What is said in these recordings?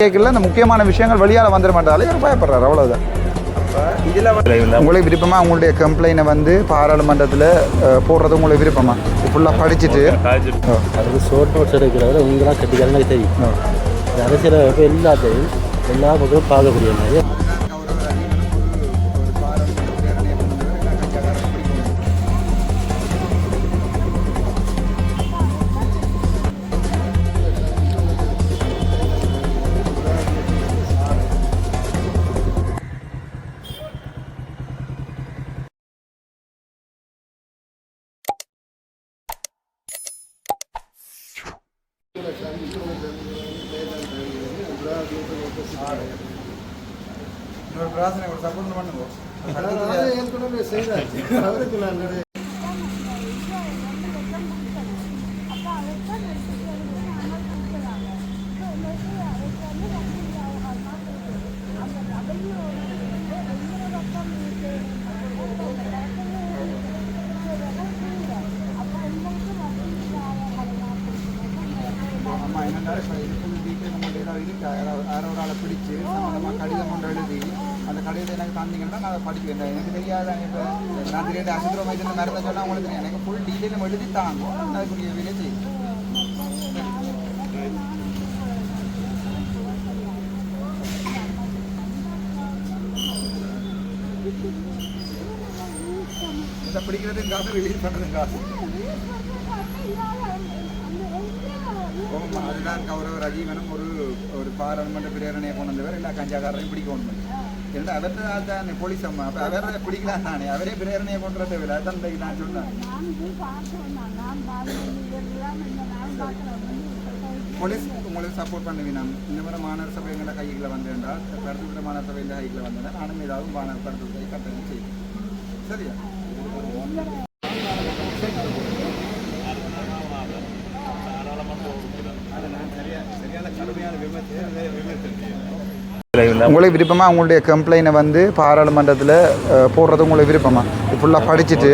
கேட்கல இந்த முக்கியமான விஷயங்கள் வெளியால் வந்துட மாட்டாலே இவர் பயப்படுறாரு, அவ்வளோதான். இதில் உங்களுக்கு விருப்பமாக உங்களுடைய கம்ப்ளைண்ட்டை வந்து பாராளுமன்றத்தில் போடுறது உங்களுக்கு விருப்பமா? ஃபுல்லாக படிச்சுட்டு அதுக்கு ஷோர்ட் நோட்ஸ் எடுக்கிறத உங்களாம் கட்டிக்கலாம் தெரியும். அரசியல் எல்லாத்தையும் எல்லா பக்கமும் பார்க்கக்கூடிய மாதிரி சப்போர்ட் பண்ணுங்க. அம்மா என்னென்னா வீட்டில் நம்மள்ட்ட ஏதாவது இருக்கா, யாரோ ஒரு ஆளை பிடிச்சி சம்மந்தமாக கடிதம் கொண்டு எழுதி அந்த கடிதத்தை எனக்கு தந்தீங்கன்னா நான் அதை படிக்கிறேன். எனக்கு தெரியாத இப்போ நான் திடீர்னு அசித்ரோமைத்தில் மருந்து சொன்னால் உங்களுக்கு தெரியும். எனக்கு ஃபுல் டீட்டெயிலும் எழுதி தாங்க, நான் அதுக்குரிய வேலையை செய்யும். இதை பிடிக்கிறதுக்கு காசு, ரிலீஸ் பண்ணுறதுக்கு காசு. அதுதான் கௌரவ ரஜீவனும் ஒரு பாராளுமன்ற பிரேரணையை கொண்டு வந்தவர் எல்லா கஞ்சாக்காரரையும் பிடிக்கணும். ஏன்னா அவர்கிட்ட தான் போலீஸ் அம்மா, அப்போ அவரை பிடிக்கலாம் தானே, அவரே பிரேரணையை கொண்டு வர தேவையில்லை. அதான் நான் சொன்னேன். போலீஸ் உங்களுக்கு சப்போர்ட் பண்ணுவீங்க. இந்த மாதிரி மாநகர சபை எங்களை கைகளை வந்தேன்டால் பருத்துக்கிற மாநகர சபை இந்த கைகளை வந்தேன்னா நானும் ஏதாவது பருத்துக்கை கட்டணம் செய்யும். சரியா? உங்களுக்கு விருப்பமாக உங்களுடைய கம்ப்ளைண்ட்டை வந்து பாராளுமன்றத்தில் போடுறது உங்களுக்கு விருப்பமா? ஃபுல்லாக படிச்சுட்டு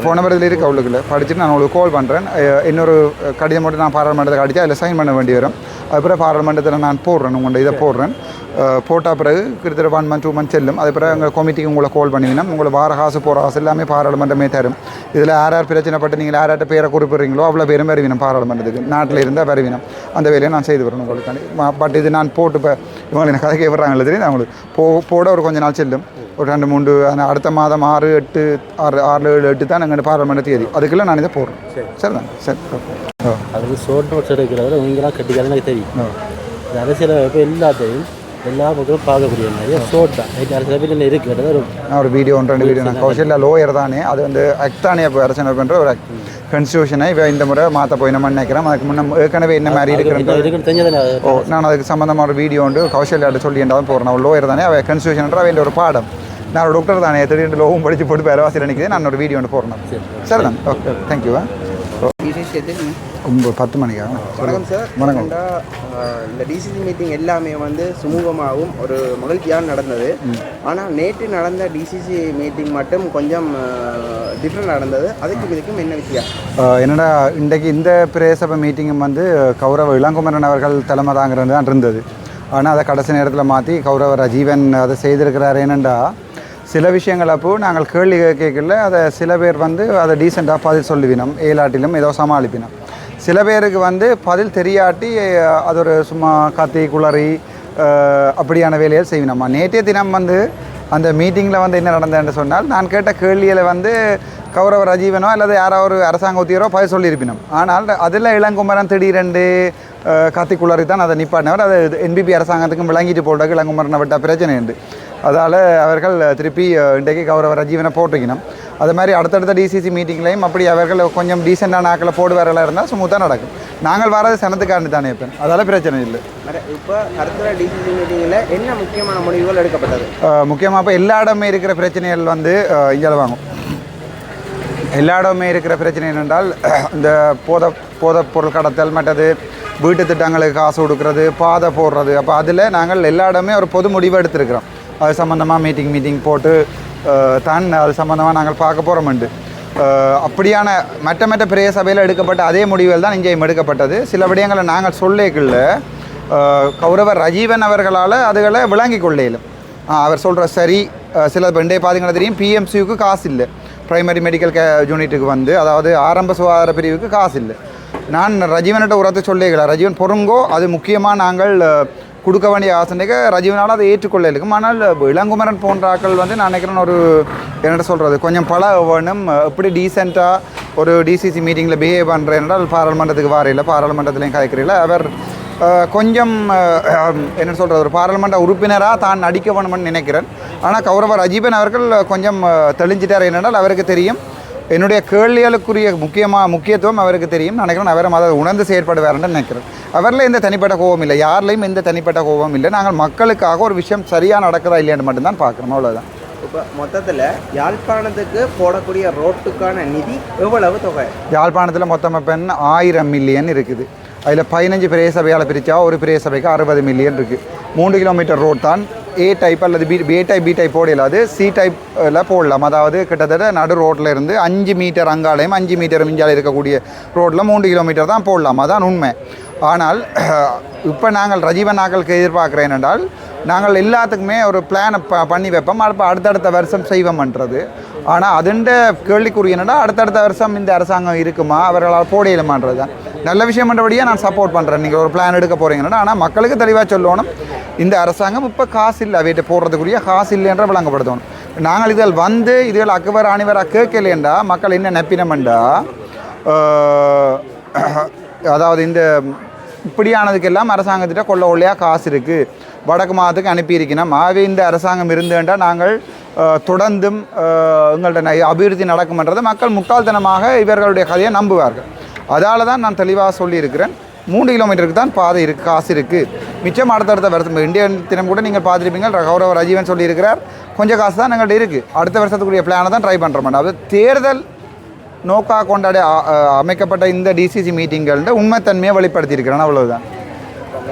போன வரதில் இருக்க அவளுக்குள்ள படிச்சுட்டு நான் உங்களுக்கு கால் பண்ணுறேன். இன்னொரு கடிதம் மட்டும் நான் பாராளுமன்றத்தை அடித்து அதில் சைன் பண்ண வேண்டி வரும். அதுக்கப்புறம் பாராளுமன்றத்தில் நான் போடுறேன், உங்கள்கிட்ட இதை போடுறேன். போட்டால் பிறகு கிட்டத்தட்ட 1 month 2 months செல்லும். அது பிறகு எங்கள் கமிட்டிக்கு உங்களை கால் பண்ணுவீங்கன்னா உங்களை வார காசு போகிற காசு எல்லாமே பாராளுமன்றமே தரும். இதில் யார் பிரச்சனைப்பட்டு நீங்கள் யார்கிட்ட பேரை குறிப்பிட்றீங்களோ அவ்வளோ பேரும் வருவினம் பாராளுமன்றத்துக்கு. நாட்டில் இருந்தால் வருவினம். அந்த வேலையை நான் செய்து வரணும் உங்களுக்கு. பட் இது நான் போட்டு இப்போ இவங்க எனக்கு கதை கேட்குறாங்களே தெரியும். நான் உங்களுக்கு போட ஒரு கொஞ்சம் நாள் செல்லும். ஒரு 2 3 அடுத்த மாதம் 6 8 6 7 8 தான் எங்கள் பாராளுமன்ற தேதி. அதுக்குள்ளே நான் இதை போடுறேன். சரி தான், சரி. அதுக்கு ஷோர்ட் நோட்ஸ் எடுக்கிறத உங்களாம் கட்டிக்கலாம் எனக்கு தெரியும். அரசியல் எல்லாத்தையும் எல்லா பக்கமும் பார்க்கக்கூடிய மாதிரி ஷோர்ட் தான் அரசியல் இருக்கிறது. நான் ஒரு வீடியோ 2 வீடியோ நான் கௌசல்யா லோயர் தானே, அது வந்து ஆக்ட் தானே இப்போ அரசனை பண்ணுற ஒரு ஆக்ட் கான்ஸ்டியூஷனை இந்த முறை மாற்ற போய் நம்ம நினைக்கிறேன். அதுக்கு முன்னே ஏற்கனவே என்ன மாதிரி இருக்கிறேன். நான் அதுக்கு சம்மந்தமாக ஒரு வீடியோ உண்டு கௌசல்யாட்ட சொல்லி என்றாலும் போகிறேன். அவள் லோயர் தானே, அவள் கான்ஸ்டியூஷன்ற அவன் ஒரு பாடம். நான் ஒரு டாக்டர் தானே, திடீர்னு லோவும் படித்து போட்டு பேரவாசியில் நினைக்கிறேன். நான் ஒரு வீடியோ ஒன்று போடுறேன். சரி தான், ஓகே, தேங்க்யூ. 10 மணிக்கா? வணக்கம் சார். வணக்கம். இந்த டிசிசி மீட்டிங் எல்லாமே வந்து சுமூகமாகவும் ஒரு மகிழ்ச்சியாக நடந்தது. ஆனால் நேற்று நடந்த டிசிசி மீட்டிங் மட்டும் கொஞ்சம் டிஃப்ரெண்ட் நடந்தது. அதுக்கும் இதுக்கும் என்ன வித்தியாசம்? என்னடா இன்றைக்கு இந்த பிரேசபை மீட்டிங்கும் வந்து கௌரவ இளங்குமரன் அவர்கள் தலைமை தாங்கிறது தான் இருந்தது. ஆனால் அதை கடைசி நேரத்தில் மாற்றி கௌரவ ரஜீவன் அதை செய்திருக்கிறார். ஏனெண்டா சில விஷயங்கள் அப்போது நாங்கள் கேள்வி கேட்கல, அதை சில பேர் வந்து அதை டீசெண்டாக பதில் சொல்லுவினோம், ஏலாட்டிலும் ஏதோ சமாளிப்பினோம். சில பேருக்கு வந்து பதில் தெரியாட்டி அது ஒரு சும்மா கத்தி குளறி அப்படியான வேலையை செய்வினோம்மா. நேற்றைய தினம் வந்து அந்த மீட்டிங்கில் வந்து என்ன நடந்ததுன்னு சொன்னால், நான் கேட்ட கேள்வியில் வந்து கௌரவ ரஜீவனோ அல்லது யாரோ ஒரு அரசாங்க உத்தியரோ பதில் சொல்லியிருப்பினோம். ஆனால் அதில் இளங்குமரன் திடீரெண்டு கத்தி குளறி தான் அதை நிப்பாட்டினவர். அது என்பிபி அரசாங்கத்துக்கும் விளங்கிட்டு போடுறதுக்கு இளங்குமரனை விட்ட பிரச்சனை உண்டு. அதால் அவர்கள் திருப்பி இன்றைக்கு கௌரவ ரஜீவனை போட்டிருக்கணும். அது மாதிரி அடுத்தடுத்த டிசிசி மீட்டிங்லையும் அப்படி அவர்கள் கொஞ்சம் டீசெண்டான ஆக்களை போடுவாரெல்லாம் இருந்தால் ஸ்மூத்தாக நடக்கும். நாங்கள் வரது சனத்துக்காண்டி தானே இப்போ, அதால் பிரச்சனை இல்லை. இப்போ அடுத்த டிசிசி மீட்டிங்கில் என்ன முக்கியமான முடிவுகள் எடுக்கப்பட்டது? முக்கியமாக இப்போ எல்லா இடமே இருக்கிற பிரச்சனைகள் வந்து இங்கே வாங்கும். எல்லா இடமே இருக்கிற பிரச்சனை என்னென்றால் இந்த போதைப் பொருள் கடத்தல், மற்றது வீட்டு திட்டங்களுக்கு காசு கொடுக்கறது, பாதை போடுறது. அப்போ அதில் நாங்கள் எல்லா இடமே ஒரு பொது முடிவு எடுத்திருக்கிறோம். அது சம்மந்தமாக மீட்டிங் போட்டு தான் அது சம்மந்தமாக நாங்கள் பார்க்க போகிறோம்ண்டு. அப்படியான மற்ற பெரிய சபையில் எடுக்கப்பட்ட அதே முடிவுகள் தான் இங்கேயும் எடுக்கப்பட்டது. சில விடயங்களை நாங்கள் சொல்லிக்கல கௌரவர் ரஜீவன் அவர்களால் அதுகளை விளங்கி கொள்ளையிலும் அவர் சொல்கிற சரி சில பெண்டே பார்த்தீங்கன்னா தெரியும் பிஎம்சியுக்கு காசு இல்லை பிரைமரி மெடிக்கல் யூனிட்டுக்கு வந்து அதாவது ஆரம்ப சுகாதார பிரிவுக்கு காசு இல்லை நான் ரஜீவன்கிட்ட உரத்தை சொல்லிக்கலாம் ரஜீவன் பொறுங்கோ அது முக்கியமாக நாங்கள் கொடுக்க வேண்டிய ஆசனைக்கு ரஜீவனால் அதை ஏற்றுக்கொள்ள இருக்கும் ஆனால் இளங்குமரன் போன்ற ஆக்கள் வந்து நான் நினைக்கிறேன் ஒரு என்ன சொல்கிறது கொஞ்சம் பல வேணும் எப்படி டீசெண்டாக ஒரு டிசிசி மீட்டிங்கில் பிஹேவ் பண்ணுறேன் என்றால் பாராளுமன்றத்துக்கு வாரையில் பாராளுமன்றத்துலேயும் கதைக்கிறீங்களா அவர் கொஞ்சம் என்ன சொல்கிறது ஒரு பாராளுமன்ற உறுப்பினராக தான் நடிக்க வேணும்னு நினைக்கிறேன் ஆனால் கௌரவ ரஜீவன் அவர்கள் கொஞ்சம் தெளிஞ்சிட்டார் என்னென்றால் அவருக்கு தெரியும் என்னுடைய கேள்விகளுக்குரிய முக்கியத்துவம் அவருக்கு தெரியும் நினைக்கிறேன் அவரை அதை உணர்ந்து செயற்படுவார்னு நினைக்கிறேன் அவரில் எந்த தனிப்பட்ட கோபம் இல்லை யார்லேயும் எந்த தனிப்பட்ட கோபம் இல்லை நாங்கள் மக்களுக்காக ஒரு விஷயம் சரியாக நடக்குதா இல்லையான்னு மட்டும்தான் பார்க்குறோம் அவ்வளோதான் இப்போ மொத்தத்தில் யாழ்ப்பாணத்துக்கு போடக்கூடிய ரோட்டுக்கான நிதி எவ்வளவு தொகை யாழ்ப்பாணத்தில் மொத்தமாக பெண் 1000 மில்லியன் இருக்குது அதில் 15 பிரதேச சபையால் பிரித்தா ஒரு பிரதேச சபைக்கு 60 மில்லியன் இருக்குது 3 கிலோமீட்டர் ரோட் தான் ஏ டைப் அல்லது பி டைப் போடல அது சி டைப்பில் போடலாம் அதாவது கிட்டத்தட்ட நடு ரோட்டில் இருந்து 5 மீட்டர் அங்காலையும் 5 மீட்டர் மிஞ்சால் இருக்கக்கூடிய ரோட்டில் 3 கிலோமீட்டர் தான் போடலாம் அதான் உண்மை ஆனால் இப்போ நாங்கள் ரஜீவன் நாக்களுக்கு எதிர்பார்க்குறேன் என்றால் நாங்கள் எல்லாத்துக்குமே ஒரு பிளானை பண்ணி வைப்போம் அப்போ அடுத்தடுத்த வருஷம் செய்வோம்ன்றது ஆனால் அதுண்ட கேள்விக்குரிய என்னடா அடுத்தடுத்த வருஷம் இந்த அரசாங்கம் இருக்குமா அவர்களால் போடையிலுமான்றது தான் நல்ல விஷயம் பண்ணுறபடியாக நான் சப்போர்ட் பண்ணுறேன் நீங்கள் ஒரு பிளான் எடுக்க போகிறீங்கன்னா ஆனால் மக்களுக்கு தெளிவாக சொல்லணும் இந்த அரசாங்கம் இப்போ காசு இல்லை அவைகிட்ட போடுறதுக்குரிய காசு இல்லைன்ற விளங்கப்படுத்தணும் நாங்கள் இதில் வந்து இதுகள் அக்குவர் அணிவராக கேட்கலேண்டா மக்கள் என்ன நப்பினமெண்டா அதாவது இந்த இப்படியானதுக்கெல்லாம் அரசாங்கத்திட்ட கொள்ள ஒல்லையாக காசு இருக்குது வடக்கு மாதத்துக்கு அனுப்பியிருக்கணும் ஆகவே இந்த அரசாங்கம் இருந்துட்டா நாங்கள் தொடர்ந்தும் எங்கள்கிட்ட அபிவிருத்தி நடக்கும்ன்றதை மக்கள் முட்டாள்தனமாக இவர்களுடைய கதையை நம்புவார்கள் அதால் தான் நான் தெளிவாக சொல்லியிருக்கிறேன் 3 கிலோமீட்டருக்கு தான் பாதை இருக்குது காசு இருக்குது மிச்சம் அடுத்தடுத்த வருஷம் இந்தியன் தினம் கூட நீங்கள் பார்த்துருப்பீங்க கௌரவ ரஜீவன் சொல்லியிருக்கிறார் கொஞ்சம் காசு தான் எங்கள்கிட்ட இருக்குது அடுத்த வருஷத்துக்குரிய பிளானை தான் ட்ரை பண்ணுறோம் அது தேர்தல் நோக்காக கொண்டாடி அமைக்கப்பட்ட இந்த டிசிசி மீட்டிங்கள்ன்ற உண்மைத்தன்மையை வெளிப்படுத்தியிருக்கிறேன் அவ்வளவுதான்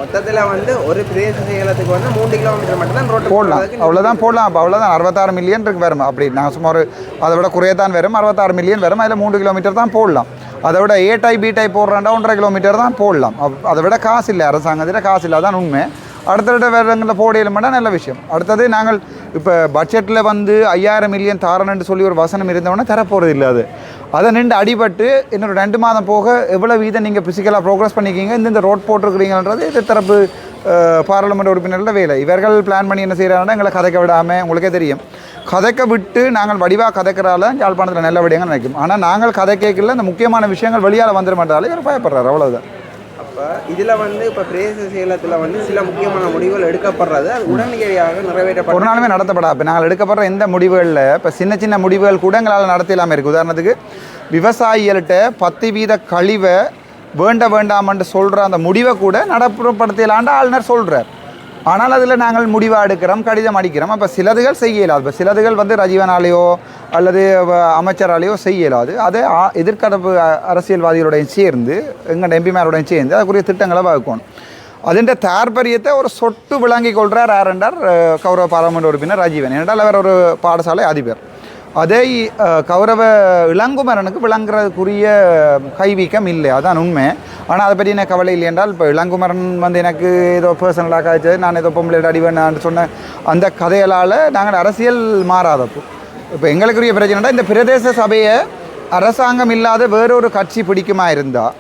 மொத்தத்தில் வந்து ஒரு பிரதேச செயலத்துக்கு வந்து 3 கிலோமீட்டர் மட்டும் தான் ரோட்டு போடலாம் அவ்வளோதான் போடலாம் அப்போ அவ்வளோதான் 66 மில்லியன் இருக்கு வரும் அப்படி நான் சும்மா ஒரு அதை விட குறையத்தான் வரும் 66 மில்லியன் வரும் அதில் 3 கிலோமீட்டர் தான் போடலாம் அதை விட ஏ டைப் பி டைப் போடுறாண்டா 1.5 கிலோமீட்டர் தான் போடலாம் அதை விட காசு இல்லை அரசாங்கத்தில் காசு இல்லை அதான் உண்மை அடுத்தடுத்த வேறுங்களில் போடையிலுமெண்டா நல்ல விஷயம் அடுத்தது நாங்கள் இப்போ பட்ஜெட்டில் வந்து 5000 மில்லியன் தாரணுன்னு சொல்லி ஒரு வசனம் இருந்தவொன்னே தரப்போகிறது இல்லை அதை நின்று அடிபட்டு இன்னொரு 2 மாதம் போக எவ்வளோ வீதம் நீங்கள் ஃபிசிக்கலாக ப்ரோக்ரஸ் பண்ணிக்கிங்க இந்த ரோட் போட்டிருக்கிறீங்கன்றது இது தரப்பு பாராளுமன்ற உறுப்பினர்களோட வேலை இவர்கள் பிளான் பண்ணி என்ன செய்கிறாங்கன்னா எங்களை கதைக்க விடாமல் உங்களுக்கே தெரியும் கதைக்க விட்டு நாங்கள் வடிவாக கதைக்கிறால யாழ்ப்பாணத்தில் நல்ல விடயங்கள் நினைக்கும் ஆனால் நாங்கள் கதை கேட்கல இந்த முக்கியமான விஷயங்கள் வெளியால் வந்துட மாட்டாலே இவர் பயப்படுறாரு அவ்வளோதான் அப்போ இதில் வந்து இப்போ பிரதேச செயலத்தில் வந்து சில முக்கியமான முடிவுகள் எடுக்கப்படுறது அது உடனடியாக நிறைவேற்றப்படும் ஒரு நாளுமே நடத்தப்படா இப்போ நாங்கள் எடுக்கப்படுற எந்த முடிவுகளில் இப்போ சின்ன முடிவுகள் கூட எங்களால் நடத்தலாமல் இருக்குது உதாரணத்துக்கு விவசாயிகள்கிட்ட 10% கழிவை வேண்டாமன்ட்டு சொல்கிற அந்த முடிவை கூட நடைமுறைப்படுத்தலான்ட்டு ஆளுநர் சொல்கிறார் ஆனால் அதில் நாங்கள் முடிவாக எடுக்கிறோம் கடிதம் அடிக்கிறோம் அப்போ சிலதுகள் செய்யலாது இப்போ சிலதுகள் வந்து ரஜீவனாலேயோ அல்லது அமைச்சராலேயோ செய்யலாது அதை எதிர்கடப்பு அரசியல்வாதிகளுடையும் சேர்ந்து எங்கள் எம்பிமாரோடையும் சேர்ந்து அதுக்குரிய திட்டங்களை வகுக்கணும் அதிൻ്റെ தாற்பயத்தை ஒரு சொட்டு விளங்கி கொள்கிறார் யாரென்றார் கௌரவ பாராளுமன்ற உறுப்பினர் ரஜீவன் என்றால் அவர் ஒரு பாடசாலை அதிபர் அதை கௌரவ இளங்குமரனுக்கு விளங்குறதுக்குரிய கைவீக்கம் இல்லை அதான் உண்மை ஆனால் அதை பற்றி எனக்கு கவலை இல்லை என்றால் இப்போ இளங்குமரன் வந்து எனக்கு ஏதோ பர்சனலாக காய்ச்சது நான் ஏதோ பொம்பளை அடிவேன்னு சொன்ன அந்த கதைகளால் நாங்கள் அரசியல் மாறாதப்போ இப்போ எங்களுக்குரிய பிரச்சனைனா இந்த பிரதேச சபையை அரசாங்கம் இல்லாத வேறொரு கட்சி பிடிக்குமா இருந்தால்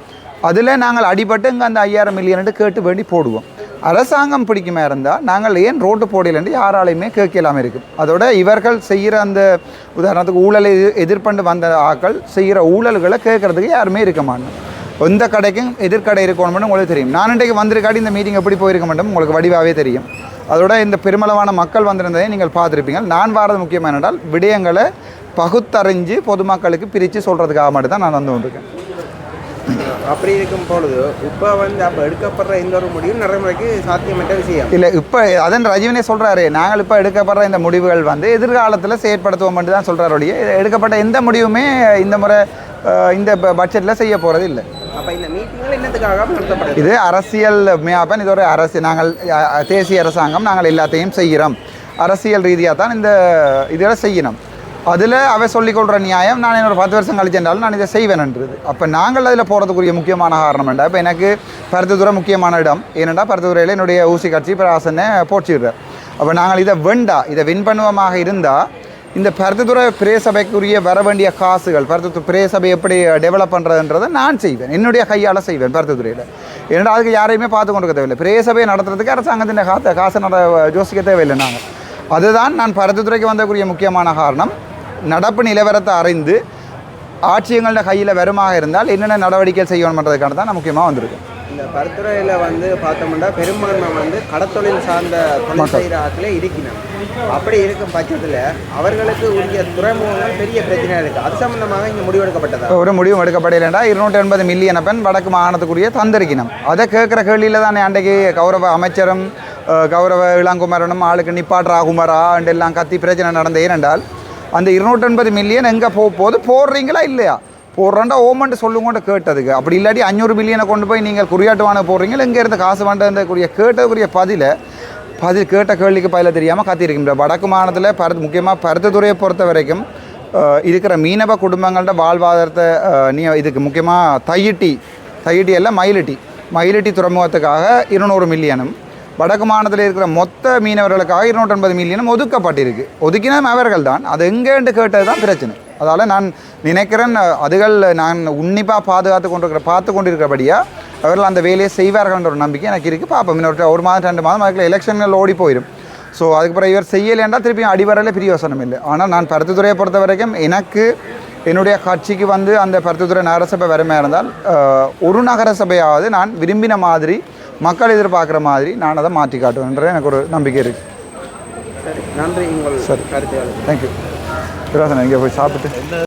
அதில் நாங்கள் அடிபட்டு இங்கே அந்த 5000 மில்லியன் கேட்டு வேண்டி போடுவோம் அரசாங்கம் பிடிக்குமா இருந்தால் நாங்கள் ஏன் ரோட்டு போடலன்னு யாராலையுமே கேட்கலாமல் இருக்கும் அதோட இவர்கள் செய்கிற அந்த உதாரணத்துக்கு ஊழலை எதிர்ப்பண்டு வந்த ஆக்கள் செய்கிற ஊழல்களை கேட்குறதுக்கு யாருமே இருக்க மாட்டோம் எந்த கடைக்கும் எதிர்கடை இருக்கணும்னு உங்களுக்கு தெரியும் நான் இன்றைக்கு வந்திருக்காடி இந்த மீட்டிங் எப்படி போயிருக்க மாட்டோம் உங்களுக்கு வடிவாகவே தெரியும் அதோட இந்த பெருமளவான மக்கள் வந்திருந்ததை நீங்கள் பார்த்துருப்பீங்க நான் வாரது முக்கியமாக என்றால் விடயங்களை பகுத்தறிஞ்சு பொதுமக்களுக்கு பிரித்து சொல்கிறதுக்காக மட்டும் தான் நான் வந்து கொண்டிருக்கேன் அப்படி இருக்கும் பொழுது இப்போ வந்து அப்போ எடுக்கப்படுற இந்த ஒரு முடிவு நடைமுறைக்கு சாத்தியமற்ற விஷயம் இல்லை இப்போ அதன் ரஜீவனே சொல்கிறாரு நாங்கள் இப்போ எடுக்கப்படுற இந்த முடிவுகள் வந்து எதிர்காலத்தில் செயற்படுத்துவோம் மட்டும் தான் சொல்கிறாருடைய எடுக்கப்பட்ட எந்த முடிவுமே இந்த முறை இந்த பட்ஜெட்டில் செய்ய போகிறது இல்லை அப்போ இந்த மீட்டிங்கில் என்னத்துக்காக நடத்தப்படுது இது அரசியல் மேப்பன் இது ஒரு நாங்கள் தேசிய அரசாங்கம் நாங்கள் எல்லாத்தையும் செய்கிறோம் அரசியல் ரீதியாக தான் இந்த இதில் செய்யணும் அதில் அவை சொல்லிக்கொள்கிற நியாயம் நான் இன்னொரு 10 வருஷம் கழிச்சென்றாலும் நான் இதை செய்வேன்ன்றது. அப்போ நாங்கள் அதில் போகிறதுக்குரிய முக்கியமான காரணம் என்ன? இப்போ எனக்கு பருத்தித்துறை முக்கியமான இடம். ஏனென்றால் பருத்தித்துறையில் என்னுடைய ஊசி கட்சி பிராசனை போச்சிடுறார். அப்போ நாங்கள் இதை இதை வின் பண்ணுவமாக இருந்தால் இந்த பருத்தித்துறை பிரேசபைக்குரிய வர வேண்டிய காசுகள், பருத்தித்துறை பிரேசபை எப்படி டெவலப் பண்ணுறதுன்றதை நான் செய்வேன், என்னுடைய கையால் செய்வேன் பருத்தித்துறையில். ஏன்னா அதுக்கு யாரையுமே பார்த்து கொண்டு தேவையில்லை. பிரேசபையை நடத்துறதுக்கு அரசாங்கத்தின் காசை யோசிக்க தேவையில்லை. நாங்கள் அதுதான் நான் பருத்தித்துறைக்கு வந்தக்கூடிய முக்கியமான காரணம். நடப்பு நிலவரத்தை அறிந்து ஆட்சியங்களோட கையில் வருமாக இருந்தால் என்னென்ன நடவடிக்கை செய்யணுன்றதுக்கான தான் நான் முக்கியமாக வந்திருக்கேன். இந்த பருத்துறையில் வந்து பார்த்தோம்னா பெரும்பான்மை வந்து கடத்தொழில் சார்ந்த தொழில் செய்கிற ஆட்களே இருக்கணும். அப்படி இருக்கும் பட்சத்தில் அவர்களுக்கு உரிய துறைமுகங்கள் பெரிய பிரச்சனையாக இருக்குது. அது சம்பந்தமாக இங்கே முடிவெடுக்கப்பட்டதா? ஒரு முடிவும் எடுக்கப்படலைண்டா 280 மில்லியன் பெண் வடக்கு மாகாணத்துக்குரிய தந்திருக்கணும். அதை கேட்குற கேள்வியில் தானே அன்றைக்கு கௌரவ அமைச்சரும் கௌரவ இளங்குமரனும் ஆளுக்கு நிப்பாட்ராகுமரா அண்ட் எல்லாம் கத்தி பிரச்சனை நடந்தது. ஏனென்றால் அந்த 280 மில்லியன் எங்கே போகுது, போடுறீங்களா இல்லையா? போடுறேன்டா ஓமன்ட்டு சொல்லுங்கொண்டு கேட்டதுக்கு. அப்படி இல்லாட்டி 500 மில்லியனை கொண்டு போய் நீங்கள் குறியாட்டுவான போடுறீங்களா, இங்கே இருந்து காசு வேண்டக்கூடிய கேட்டதுக்குரிய பதில் கேட்ட கேள்விக்கு பதில தெரியாமல் கத்திருக்கின்ற வடக்கு மாநிலத்தில் முக்கியமாக பருத்தித்துறையை பொறுத்த வரைக்கும் இருக்கிற மீனவ குடும்பங்கள்ட வாழ்வாதாரத்தை இதுக்கு முக்கியமாக தையிட்டி எல்லாம் மயிலிட்டி துறைமுகத்துக்காக 200 மில்லியனும் வடக்கு மாநிலத்தில் இருக்கிற மொத்த மீனவர்களுக்காக 280 மில்லியனும் ஒதுக்கப்பட்டிருக்கு. ஒதுக்கின அவர்கள் தான் அது எங்கேண்டு கேட்டது தான் பிரச்சனை. அதால் நான் நினைக்கிறேன் அதுகள் நான் உன்னிப்பாக பார்த்து கொண்டிருக்கிறபடியாக அவர்கள் அந்த வேலையை செய்வார்கள்ன்ற ஒரு நம்பிக்கை எனக்கு இருக்குது. பார்ப்போம், இன்னொரு 1 மாதம் 2 மாதம் அதுக்குள்ள எலெக்ஷனில் ஓடி போயிடும். ஸோ அதுக்கப்புறம் இவர் செய்யலைன்றா திருப்பியும் அடிவரையில் பிரியோசனம் இல்லை. ஆனால் நான் பருத்தித்துறையை பொறுத்த வரைக்கும் எனக்கு என்னுடைய கட்சிக்கு வந்து அந்த பருத்தித்துறை நகரசபை வறுமையாக இருந்தால் ஒரு நகரசபையாவது நான் விரும்பின மாதிரி மக்கள் எதிர்பார்க்குற மாதிரி நான் அதை மாற்றி காட்டுவேன்ற எனக்கு ஒரு நம்பிக்கை இருக்குது. நன்றி உங்கள் கருத்துக்கள். தேங்க்யூ. இங்கே போய் சாப்பிட்டு